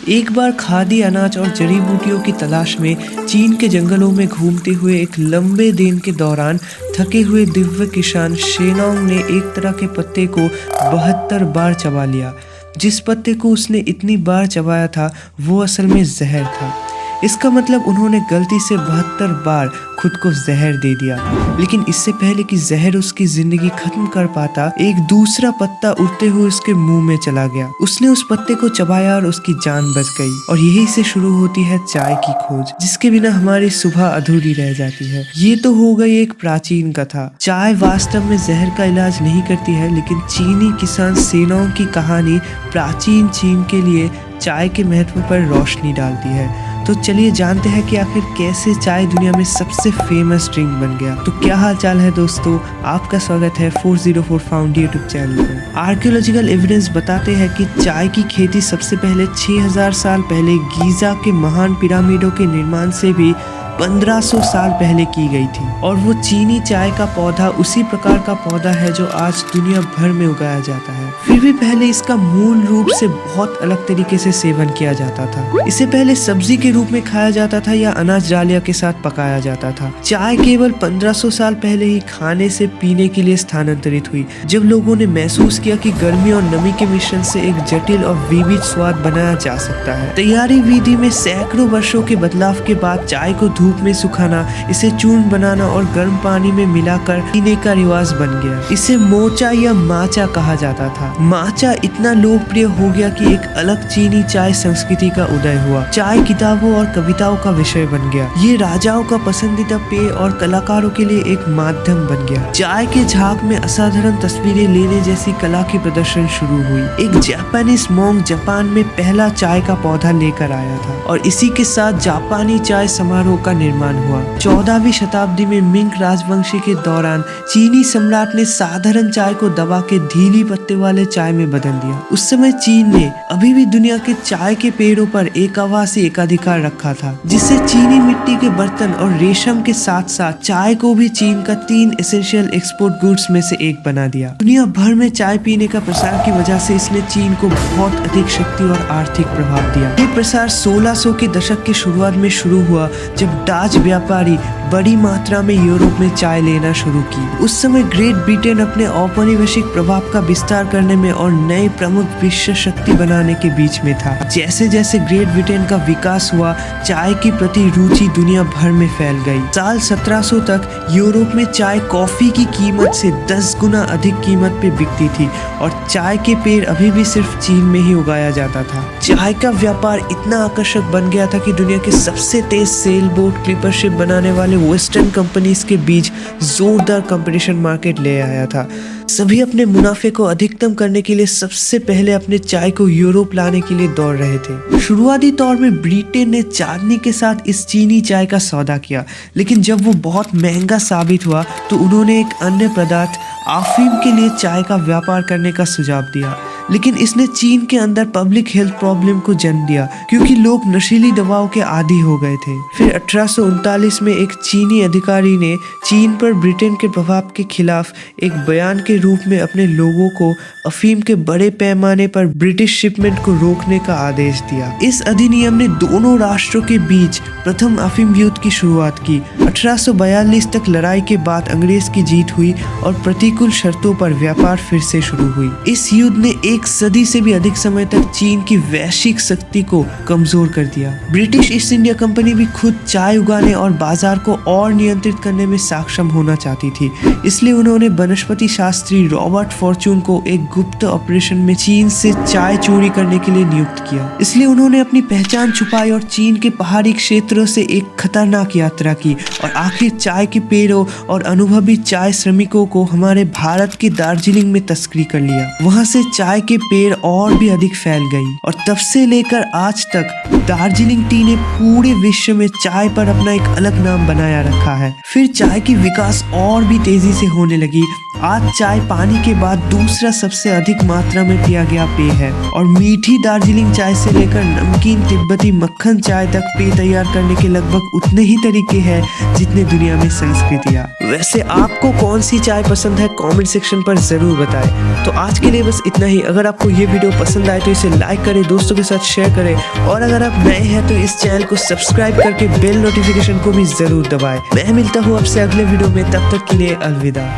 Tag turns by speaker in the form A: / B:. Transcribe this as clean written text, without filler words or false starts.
A: एक बार खादी अनाज और जड़ी बूटियों की तलाश में चीन के जंगलों में घूमते हुए एक लंबे दिन के दौरान थके हुए दिव्य किसान शेनोंग ने एक तरह के पत्ते को 72 बार चबा लिया। जिस पत्ते को उसने इतनी बार चबाया था वो असल में जहर था। इसका मतलब उन्होंने गलती से 72 बार खुद को जहर दे दिया। लेकिन इससे पहले कि जहर उसकी जिंदगी खत्म कर पाता, एक दूसरा पत्ता उड़ते हुए उसके मुंह में चला गया। उसने उस पत्ते को चबाया और उसकी जान बच गई। और यही से शुरू होती है चाय की खोज, जिसके बिना हमारी सुबह अधूरी रह जाती है। ये तो हो गई एक प्राचीन कथा। चाय वास्तव में जहर का इलाज नहीं करती है, लेकिन चीनी किसान शेनोंग की कहानी प्राचीन चीन के लिए चाय के महत्व पर रोशनी डालती है। तो चलिए जानते हैं कि आखिर कैसे चाय दुनिया में सबसे फेमस ड्रिंक बन गया। तो क्या हाल चाल है दोस्तों, आपका स्वागत है 404 फाउंड यूट्यूब चैनल पर। आर्कियोलॉजिकल एविडेंस बताते हैं कि चाय की खेती सबसे पहले 6000 साल पहले गीजा के महान पिरामिडों के निर्माण से भी 1500 साल पहले की गई थी। और वो चीनी चाय का पौधा उसी प्रकार का पौधा है जो आज दुनिया भर में उगाया जाता है। फिर भी पहले इसका मूल रूप से बहुत अलग तरीके से सेवन किया जाता था। इसे पहले सब्जी के रूप में खाया जाता था या अनाज डालिया के साथ पकाया जाता था। चाय केवल 1500 साल पहले ही खाने से पीने के लिए स्थानांतरित हुई, जब लोगों ने महसूस किया कि गर्मी और नमी के मिश्रण से एक जटिल और विविध स्वाद बनाया जा सकता है। तैयारी विधि में सैकड़ों वर्षों के बदलाव के बाद चाय को धूप में सुखाना, इसे चूर्ण बनाना और गर्म पानी में मिलाकर पीने का रिवाज बन गया। इसे मोचा या माचा कहा जाता था। माचा इतना लोकप्रिय हो गया कि एक अलग चीनी चाय संस्कृति का उदय हुआ। चाय किताबों और कविताओं का विषय बन गया। ये राजाओं का पसंदीदा पेय और कलाकारों के लिए एक माध्यम बन गया। चाय के झाग में असाधारण तस्वीरें लेने जैसी कला की प्रदर्शन शुरू हुई। एक जापानीज मॉन्क जापान में पहला चाय का पौधा लेकर आया था और इसी के साथ जापानी चाय समारोह का निर्माण हुआ। 14वीं शताब्दी में मिंग राजवंशी के दौरान चीनी सम्राट ने साधारण चाय को दबा के धीली पत्ते वाले चाय में बदल दिया। उस समय चीन ने अभी भी दुनिया के चाय के पेड़ों पर एकावासी एकाधिकार रखा था, जिससे चीनी मिट्टी के बर्तन और रेशम के साथ साथ चाय को भी चीन का 3 एसेंशियल एक्सपोर्ट गुड्स में से एक बना दिया। दुनिया भर में चाय पीने का प्रसार की वजह से इसने चीन को बहुत अधिक शक्ति और आर्थिक प्रभाव दिया। ये प्रसार 1600 के दशक की शुरुआत में शुरू हुआ, जब डाच व्यापारी बड़ी मात्रा में यूरोप में चाय लेना शुरू की। उस समय ग्रेट ब्रिटेन अपने औपनिवेशिक प्रभाव का विस्तार करने में और नए प्रमुख विश्व शक्ति बनाने के बीच में था। जैसे जैसे ग्रेट ब्रिटेन का विकास हुआ, चाय की प्रति रुचि दुनिया भर में फैल गई। साल 1700 तक यूरोप में चाय कॉफी की कीमत से 10 गुना अधिक कीमत पे बिकती थी और चाय के पेड़ अभी भी सिर्फ चीन में ही उगाया जाता था। चाय का व्यापार इतना आकर्षक बन गया था कि दुनिया के सबसे तेज सेल बोट क्लिपर शिप बनाने वाले वेस्टर्न कंपनीज के बीच जोरदार कंपटीशन मार्केट ले आया था। सभी अपने मुनाफे को अधिकतम करने के लिए सबसे पहले अपने चाय को यूरोप लाने के लिए दौड़ रहे थे। शुरुआती दौर में ब्रिटेन ने चांदनी के साथ इस चीनी चाय का सौदा किया, लेकिन जब वो बहुत महंगा साबित हुआ तो उन्होंने एक अन्य पदार्थ अफीम के लिए चाय का व्यापार करने का सुझाव दिया। लेकिन इसने चीन के अंदर पब्लिक हेल्थ प्रॉब्लम को जन्म दिया, क्योंकि लोग नशीली दवाओं के आदी हो गए थे। फिर 1839 में एक चीनी अधिकारी ने चीन पर ब्रिटेन के प्रभाव के खिलाफ एक बयान के रूप में अपने लोगों को अफीम के बड़े पैमाने पर ब्रिटिश शिपमेंट को रोकने का आदेश दिया। इस अधिनियम ने दोनों राष्ट्रों के बीच प्रथम अफीम युद्ध की शुरुआत की। 1842 तक लड़ाई के बाद अंग्रेज की जीत हुई और प्रतिकूल शर्तों पर व्यापार फिर से शुरू हुई। इस युद्ध ने एक सदी से भी अधिक समय तक चीन की वैश्विक शक्ति को कमजोर कर दिया। ब्रिटिश ईस्ट इंडिया कंपनी भी खुद चाय उगाने और बाजार को और नियंत्रित करने में सक्षम होना चाहती थी। इसलिए उन्होंने वनस्पति शास्त्री रॉबर्ट फॉर्चून को एक गुप्त ऑपरेशन में चीन से चाय चोरी करने के लिए नियुक्त किया। इसलिए उन्होंने अपनी पहचान छुपाई और चीन के पहाड़ी क्षेत्रों से एक खतरनाक यात्रा की और आखिर चाय के पेड़ों और अनुभवी चाय श्रमिकों को हमारे भारत के दार्जिलिंग में तस्करी कर लिया। वहां से चाय के पेड़ और भी अधिक फैल गई और तब से लेकर आज तक दार्जिलिंग टी ने पूरे विश्व में चाय पर अपना एक अलग नाम बनाया रखा है। फिर चाय की विकास और भी तेजी से होने लगी। आज चाय पानी के बाद दूसरा सबसे अधिक मात्रा में पिया गया पेय है और मीठी दार्जिलिंग चाय से लेकर नमकीन तिब्बती मक्खन चाय तक पेय तैयार करने के लगभग उतने ही तरीके हैं जितने दुनिया में संस्कृतियाँ। वैसे आपको कौन सी चाय पसंद है, कमेंट सेक्शन पर जरूर बताएं। तो आज के लिए बस इतना ही। अगर आपको ये वीडियो पसंद आए तो इसे लाइक करें, दोस्तों के साथ शेयर करें और अगर आप नए हैं तो इस चैनल को सब्सक्राइब करके बेल नोटिफिकेशन को भी जरूर दबाएं। मैं मिलता हूँ आपसे अगले वीडियो में, तब तक के लिए अलविदा।